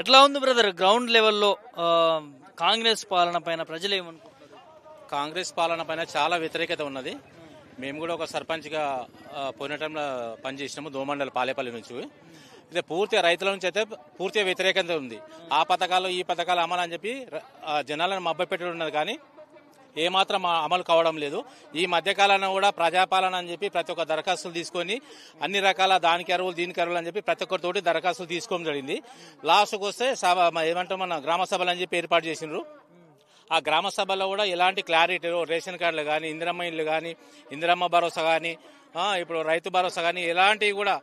ఎట్లా ఉంది brother ground లెవెల్లో కాంగ్రెస్ పాలన పైన ప్రజలు ఏమనుకుంటున్నారు? కాంగ్రెస్ పాలన పైన చాలా వ్యతిరేకత ఉన్నది. మేము కూడా ఒక సర్పంచ్గా పోయిన టైంలో పనిచేసినాము దోమండల పాలేపల్లి నుంచి. అయితే పూర్తిగా రైతుల నుంచి అయితే పూర్తిగా వ్యతిరేకత ఉంది. ఆ పథకాలు ఈ పథకాలు అమలు అని చెప్పి జనాలను మభ్యపెట్టడం ఉన్నది, కానీ ఏమాత్రం అమలు కావడం లేదు. ఈ మధ్యకాలంలో కూడా ప్రజాపాలన అని చెప్పి ప్రతి ఒక్క దరఖాస్తులు తీసుకొని అన్ని రకాల దానికి అరువులు దీనికి అరువులు అని చెప్పి ప్రతి ఒక్కరితోటి దరఖాస్తులు తీసుకోవడం జరిగింది. లాస్ట్కి వస్తే ఏమంటాం మన గ్రామ సభలు అని చెప్పి ఏర్పాటు చేసిండ్రు. ఆ గ్రామ సభలో కూడా ఎలాంటి క్లారిటీ రేషన్ కార్డులు కానీ ఇందిరమ్మ ఇళ్ళు కానీ ఇందిరమ్మ భరోసా కానీ ఇప్పుడు రైతు భరోసా కానీ ఎలాంటివి కూడా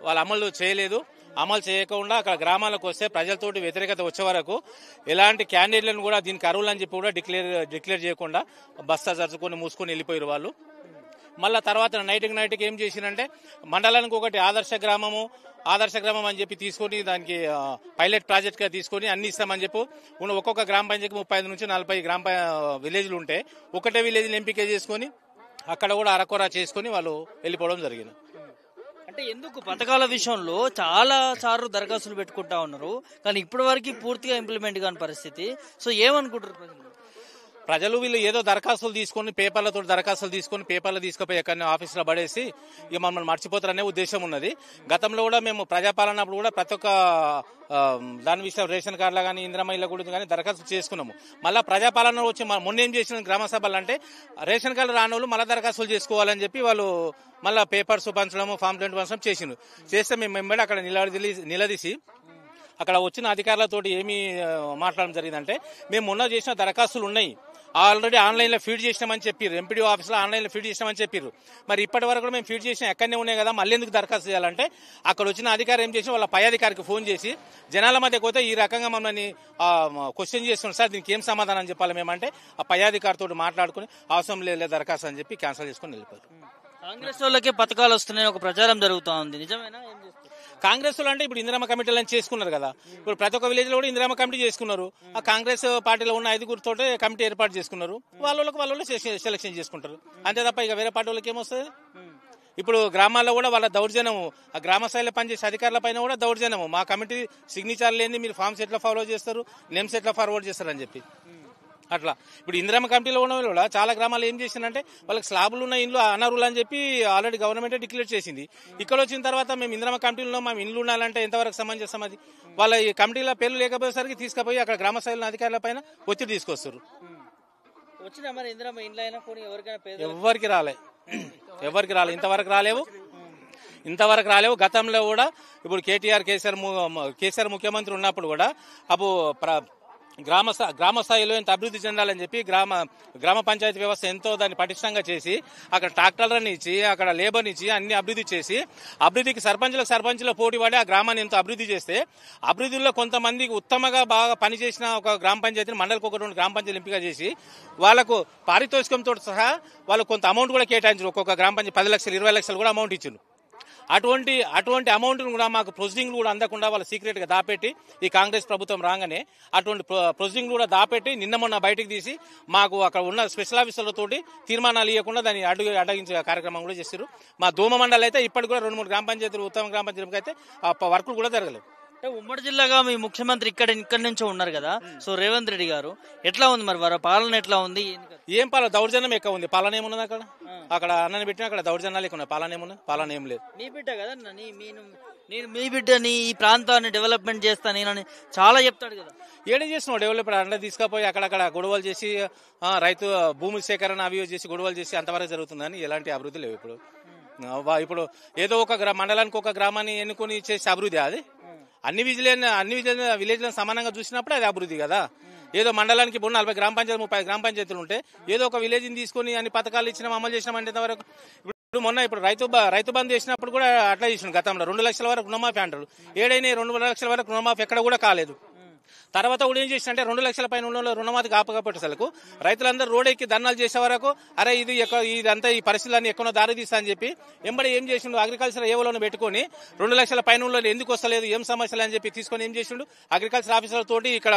వాళ్ళు అమలు చేయలేదు. అమలు చేయకుండా అక్కడ గ్రామాలకు వస్తే ప్రజలతోటి వ్యతిరేకత వచ్చే వరకు ఎలాంటి క్యాండిడేట్లను కూడా దీనికి అర్హులు అని చెప్పి కూడా డిక్లేర్ చేయకుండా బస్తా జరుచుకొని మూసుకొని వెళ్ళిపోయారు వాళ్ళు. మళ్ళీ తర్వాత నైట్కి ఏం చేసినంటే మండలానికి ఒకటి ఆదర్శ గ్రామం అని చెప్పి తీసుకొని దానికి పైలట్ ప్రాజెక్ట్గా తీసుకొని అన్ని ఇస్తామని చెప్పి ఒక్కొక్క గ్రామ పంచాయతీకి 35 నుంచి 40 విలేజ్లు ఉంటే ఒకటే విలేజ్ని ఎంపిక చేసుకొని అక్కడ కూడా అరకొర చేసుకొని వాళ్ళు వెళ్ళిపోవడం జరిగింది. అంటే ఎందుకు పథకాల విషయంలో చాలా సార్లు దరఖాస్తులు పెట్టుకుంటా ఉన్నారు, కానీ ఇప్పటి వరకు పూర్తిగా ఇంప్లిమెంట్ కాని పరిస్థితి. సో ఏమనుకుంటారు ప్రజలు? వీళ్ళు ఏదో దరఖాస్తులు తీసుకొని దరఖాస్తులు పేపర్లు తీసుకుపోయి ఎక్కడైనా ఆఫీసులో పడేసి ఇక మమ్మల్ని మర్చిపోతారనే ఉద్దేశం ఉన్నది. గతంలో కూడా మేము ప్రజాపాలనప్పుడు కూడా ప్రతి ఒక్క దాని విషయం రేషన్ కార్డులో కానీ ఇందిరమ్మ ఇళ్ళ గురించి కానీ దరఖాస్తు చేసుకున్నాము. మళ్ళీ ప్రజాపాలన వచ్చి మొన్న ఏం చేసిన గ్రామ సభలు అంటే రేషన్ కార్డు రాని వాళ్ళు మళ్ళీ దరఖాస్తులు చేసుకోవాలని చెప్పి వాళ్ళు మళ్ళీ పేపర్స్ పంచడము ఫామ్ 20 పంచడం చేస్తే మేము వెంబడి అక్కడ నిలదీసి అక్కడ వచ్చిన అధికారులతోటి ఏమి మాట్లాడడం జరిగిందంటే మేము మొన్న చేసిన దరఖాస్తులు ఉన్నాయి, ఆల్రెడీ ఆన్లైన్లో ఫీడ్ చేసినామని చెప్పారు. ఎంపీడీ ఆఫీస్లో ఆన్లైన్లో ఫీడ్ చేసినామని చెప్పారు. మరి ఇప్పటి వరకు కూడా మేము ఫీడ్ చేసిన ఎక్కడనే ఉన్నాయి కదా, మళ్ళీ ఎందుకు దరఖాస్తు చేయాలంటే అక్కడ వచ్చిన అధికారి ఏం చేసి వాళ్ళ పై అధికారికి ఫోన్ చేసి జనాల మధ్య పోతే ఈ రకంగా మమ్మల్ని క్వశ్చన్ చేస్తున్నాం సార్, దీనికి ఏం సమాధానం చెప్పాలి మేమంటే ఆ పై అధికారితో మాట్లాడుకుని అవసరం లేదు దరఖాస్తు అని చెప్పి క్యాన్సిల్ చేసుకుని వెళ్ళిపోయారు. కాంగ్రెస్ వాళ్ళకే పథకాలు వస్తున్నాయని ఒక ప్రచారం జరుగుతూ ఉంది, నిజమేనా? కాంగ్రెస్ వాళ్ళు అంటే ఇప్పుడు ఇందిరమ్మ కమిటీలను చేసుకున్నారు కదా, ఇప్పుడు ప్రతి ఒక్క విలేజ్ లో కూడా ఇందిరమ్మ కమిటీ చేసుకున్నారు. ఆ కాంగ్రెస్ పార్టీలో ఉన్న 5 తోటే కమిటీ ఏర్పాటు చేసుకున్నారు. వాళ్ళు సెలక్షన్ చేసుకుంటారు అంతే తప్ప ఇక వేరే పార్టీ వాళ్ళకి ఏమొస్తుంది? ఇప్పుడు గ్రామాల్లో కూడా వాళ్ళ దౌర్జన్యం, ఆ గ్రామ స్థాయిలో పనిచేసే అధికారుల పైన కూడా దౌర్జన్యము. మా కమిటీ సిగ్నేచర్ లేని మీరు ఫామ్స్ ఎట్లా ఫాలో చేస్తారు, నేమ్స్ ఎట్లా ఫార్వర్డ్ చేస్తారు అని చెప్పి అట్లా. ఇప్పుడు ఇందిరమ్మ కమిటీలో ఉన్న వాళ్ళు కూడా చాలా గ్రామాలు ఏం చేసిందంటే వాళ్ళకి స్లాబులు ఉన్న ఇండ్లు అనర్హులు అని చెప్పి ఆల్రెడీ గవర్నమెంటే డిక్లేర్ చేసింది. ఇక్కడ వచ్చిన తర్వాత మేము ఇందిరమ్మ కమిటీలో మేము ఇండ్లు ఉండాలంటే ఎంతవరకు సమంజసం? అది వాళ్ళ ఈ కమిటీలో పేర్లు లేకపోయేసరికి తీసుకుపోయి అక్కడ గ్రామ స్థాయిలో అధికారుల పైన ఒత్తిడి తీసుకొస్తారు. ఎవరికి రాలే ఇంతవరకు రాలేవు. గతంలో కూడా ఇప్పుడు కేసీఆర్ ముఖ్యమంత్రి ఉన్నప్పుడు కూడా అప్పుడు గ్రామ స్థాయిలో ఎంత అభివృద్ధి చెందాలని చెప్పి గ్రామ పంచాయతీ వ్యవస్థ ఎంతో దాన్ని పటిష్టంగా చేసి అక్కడ ట్రాక్టర్లను ఇచ్చి అక్కడ లేబర్ని ఇచ్చి అన్ని అభివృద్ధి చేసి అభివృద్ధికి సర్పంచుల పోటీ పడి ఆ గ్రామాన్ని ఎంతో అభివృద్ధి చేస్తే అభివృద్ధిలో కొంతమందికి ఉత్తమంగా బాగా పనిచేసిన ఒక గ్రామ పంచాయతీని మండలికి 1-2 గ్రామ పంచాయతీలు ఎంపిక చేసి వాళ్లకు పారితోషికంతో సహా వాళ్ళు కొంత అమౌంట్ కూడా కేటాయించారు. ఒక్కొక్క గ్రామ పంచాయతీ 10 లక్షలు 20 లక్షలు కూడా అమౌంట్ ఇచ్చారు. అటువంటి అమౌంట్ కూడా మాకు ప్రొసీడింగ్ కూడా అందకుండా వాళ్ళు సీక్రెట్ గా దాపెట్టి ఈ కాంగ్రెస్ ప్రభుత్వం రాగానే అటువంటి ప్రొసీడింగ్ కూడా దాపెట్టి నిన్న మొన్న బయటకు తీసి మాకు అక్కడ ఉన్న స్పెషల్ ఆఫీసర్లతోటి తీర్మానాలు ఇవ్వకుండా దాన్ని అడ్డగించే కార్యక్రమం కూడా చేశారు. మా దోమ మండలి అయితే ఇప్పటికి కూడా 2-3 గ్రామ పంచాయతీలు ఉత్తమ గ్రామ పంచాయతీలకు అయితే ఆ వర్కులు కూడా జరగలేదు. ఉమ్మడి జిల్లాగా మీ ముఖ్యమంత్రి ఇక్కడి నుంచో ఉన్నారు కదా, సో రేవంత్ రెడ్డి గారు ఎట్లా ఉంది మరి వారి పాలన ఎట్లా ఉంది? ఏం పాలన? దౌర్జన్యం ఎక్కువ ఉంది. పాలన ఏమున్నది? అక్కడ అన్నని పెట్టినా అక్కడ దౌర్జన్యాలు ఎక్కువ ఉన్నాయి. పాలన ఏం లేదు. మీ బిడ్డ కదా, మీ బిడ్డని ఈ ప్రాంతాన్ని డెవలప్మెంట్ చేస్తా నేనని చాలా చెప్తాడు కదా. ఏడే చేస్తున్నావు డెవలప్మెంట్? అంటే తీసుకుపోయి అక్కడక్కడ గొడవలు చేసి రైతు భూమి సేకరణ అవి చేసి గొడవలు చేసి అంతవరకు జరుగుతుందని ఎలాంటి అభివృద్ధి లేవు. ఇప్పుడు ఏదో ఒక మండలానికి ఒక గ్రామాన్ని ఎన్నుకొని చేసే అభివృద్ధి అది అన్ని విలేజ్లను సమానంగా చూసినప్పుడు అది అభివృద్ధి కదా. ఏదో మండలానికి 40 గ్రామ పంచాయతీ 30 గ్రామ పంచాయతీలు ఉంటే ఏదో ఒక విలేజ్ని తీసుకొని అన్ని పథకాలు ఇచ్చినాం అమలు చేసినామంటే ఇంతవరకు. ఇప్పుడు రైతు బంద్ చేసినప్పుడు కూడా అట్లా చేసిన గతంలో 2 లక్షల వరకు రుణమాఫీ అంటారు. 2 లక్షల వరకు రుణమాఫీ ఎక్కడ కూడా కాలేదు. తర్వాత కూడా ఏం చేసినంటే 2 లక్షల పైన ఉన్న రుణమాఫీ కాపకపోయేసరికి రైతులందరూ రోడ్ ఎక్కి ధర్నాలు చేసే వరకు అరే ఇదంతా ఈ పరిస్థితులన్నీ ఎక్కడో దారి తీస్తా అని చెప్పి ఎంబడి ఏం చేసిండు అగ్రికల్చర్ ఏవోలను పెట్టుకొని 2 లక్షల పైన ఉన్న ఎందుకు వస్తలేదు ఏం సమస్యలు అని చెప్పి తీసుకొని ఏం చేసిండు అగ్రికల్చర్ ఆఫీసర్ తోటి ఇక్కడ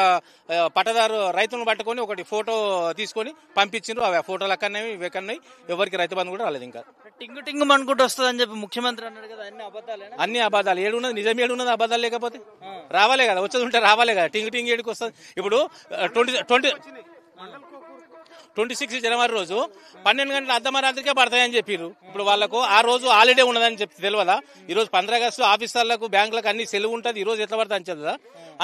పట్టదారు రైతులను పట్టుకొని ఒకటి ఫోటో తీసుకొని పంపించిండ్రు. అవి ఫోటోలు అక్కడనేవి ఇవన్నీ ఎవరికి రైతు బంధు కూడా రాలేదు. ఇంకా టింగు టింగు అనుకుంటూ వస్తుంది అని చెప్పి ముఖ్యమంత్రి అన్నాడు కదా, అన్ని అబద్ధాలేనా? అన్ని అబద్ధాలు. ఏడున్నది నిజం, ఏడున్నది అబద్ధాలు లేకపోతే రావాలే కదా, వచ్చేది ఉంటే రావాలే కదా. టింగ్ టింగ్ ఏడుకు వస్తుంది. ఇప్పుడు 26 జనవరి రోజు 12 గంటల అర్ధమరాత్రికే పడతాయని చెప్పారు. ఇప్పుడు వాళ్ళకు ఆ రోజు హాలిడే ఉన్నదని చెప్తే తెలియదా? ఈ రోజు 15 ఆగస్టు ఆఫీసర్లకు బ్యాంకులకు అన్ని సెలవు ఉంటుంది. ఈ రోజు ఎట్లా పడతా అని చెప్తుందా?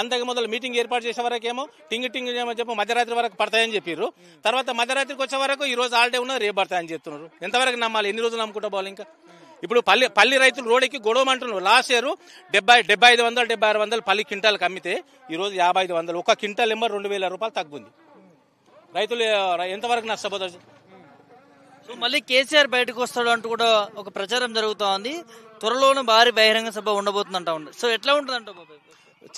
అంతకు మొదలు మీటింగ్ ఏర్పాటు చేసే వరకేమో టింగ్ టింగ్ చెప్పి మధ్యరాత్రి వరకు పడతాయని చెప్పారు. తర్వాత మధ్యరాత్రికి వచ్చే వరకు ఈ రోజు హాలిడే ఉన్నది, రేపు పడతాయని చెప్తున్నారు. ఎంతవరకు నమ్మాలి? ఎన్ని రోజులు నమ్ముకుంటా పోవాలి? ఇంకా ఇప్పుడు పల్లి రైతులు రోడ్డుకి గొడవమంటున్నారు. లాస్ట్ ఇయర్ 7500 7600 పల్లి క్వింటాలకు అమ్మితే ఈ రోజు 5500. ఒక క్వింటాల్ ఎంబర్ 2000 రూపాయలు తగ్గుంది. రైతులు ఎంతవరకు నష్టపోతారు? సో మళ్ళీ కేసీఆర్ బయటకు వస్తాడు అంటూ కూడా ఒక ప్రచారం జరుగుతా ఉంది. త్వరలోనే భారీ బహిరంగ సభ ఉండబోతుందంటా ఉంది. సో ఎట్లా ఉంటుంది అంటావు బాబాయ్?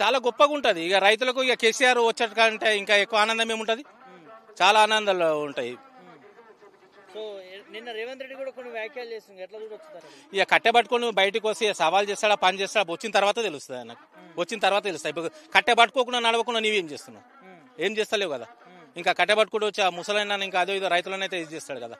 చాలా గొప్పగా ఉంటుంది. ఇక రైతులకు ఇక కేసీఆర్ వచ్చేటంటే ఇంకా ఎక్కువ ఆనందం ఏముంటది? చాలా ఆనందాలు ఉంటాయి. సో నిన్న రేవంత్ రెడ్డి కూడా కొన్ని వ్యాఖ్యలు చేస్తుంది, ఎట్లా చూడొచ్చు? ఇక కట్టెబట్టుకొని బయటకు వస్తే సవాల్ చేస్తాడా పని చేస్తాడా వచ్చిన తర్వాత తెలుస్తుంది. నాకు వచ్చిన తర్వాత తెలుస్తాయి. ఇప్పుడు కట్టెబట్టుకోకుండా నడవకుండా నీవేం చేస్తున్నావు? ఏం చేస్తలేవు కదా. ఇంకా కట్టెబట్టుకుంటూ వచ్చి ఆ ముసలైనా ఇంకా అదో ఇదో రైతులనైతే ఇది చేస్తాడు కదా.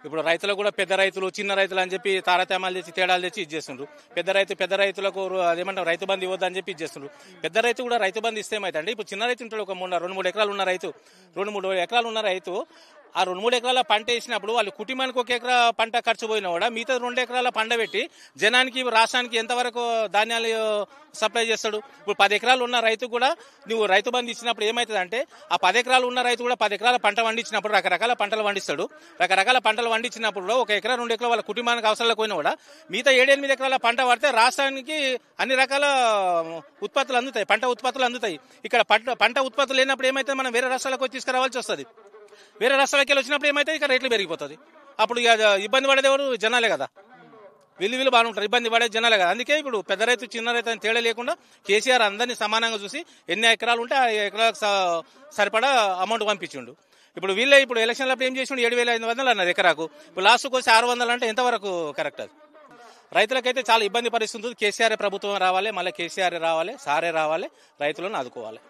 ఇప్పుడు రైతులకు కూడా పెద్ద రైతులు చిన్న రైతులు అని చెప్పి తారతమ్యాలు తెచ్చి తేడాలు తెచ్చి ఇది చేస్తుండ్రు. పెద్ద రైతులకు అదేమంటారు రైతు బంధు ఇవ్వద్దని చెప్పి ఇది చేస్తుండ్రు. పెద్ద రైతు కూడా రైతు బంధు ఇస్తే ఏమైతే ఇప్పుడు చిన్న రైతు ఉంటాడు, ఒక 2-3 ఎకరాలు ఉన్న రైతు, 2-3 ఎకరాలు ఉన్న రైతు ఆ 2-3 ఎకరాల పంట వేసినప్పుడు వాళ్ళు కుటుంబానికి 1 ఎకరా పంట ఖర్చు పోయినా కూడా మిగతా 2 ఎకరాల పంట పెట్టి జనానికి రాష్ట్రానికి ఎంతవరకు ధాన్యాలు సప్లై చేస్తాడు? ఇప్పుడు 10 ఎకరాలు ఉన్న రైతు కూడా నువ్వు రైతు బంధు ఇచ్చినప్పుడు ఏమవుతుంది అంటే ఆ 10 ఎకరాలు ఉన్న రైతు కూడా 10 ఎకరాల పంట పండించినప్పుడు రకరకాల పంటలు పండిస్తాడు. రకరకాల పంటలు పండించినప్పుడు 1 ఎకరా 2 ఎకరాల వాళ్ళ కుటుంబానికి అవసరాలకు పోయినా కూడా మిగతా 7-8 ఎకరాల పంట పడితే రాష్ట్రానికి అన్ని రకాల ఉత్పత్తులు అందుతాయి, పంట ఉత్పత్తులు అందుతాయి. ఇక్కడ పంట ఉత్పత్తులు లేనప్పుడు ఏమైతే మనం వేరే రాష్ట్రాలకు తీసుకురావాల్సి వస్తుంది. వేరే రాష్ట్రాలకి వెళ్ళి వచ్చినప్పుడు ఏమైతే ఇక రేట్లు పెరిగిపోతుంది. అప్పుడు ఇక ఇబ్బంది పడేది ఎవరు? జనాలే కదా. వీళ్ళు బాగుంటారు, ఇబ్బంది పడేది జనాలే కదా. అందుకే ఇప్పుడు పెద్ద రైతు చిన్న రైతు అని తేడా లేకుండా కేసీఆర్ అందరినీ సమానంగా చూసి ఎన్ని ఎకరాలు ఉంటే ఆ ఎకరాలకు సరిపడా అమౌంట్ పంపించిండు. ఇప్పుడు ఇప్పుడు ఎలక్షన్లప్పుడు ఏం చేసిండు? 7500 అన్నారు ఎకరాకు. ఇప్పుడు లాస్ట్కి వచ్చి 600 అంటే ఎంతవరకు కరెక్ట్? అది రైతులకైతే చాలా ఇబ్బంది పరిస్థితుంది. కేసీఆర్ ప్రభుత్వం రావాలి, మళ్ళీ కేసీఆర్ రావాలి, సారే రావాలి, రైతులను ఆదుకోవాలి.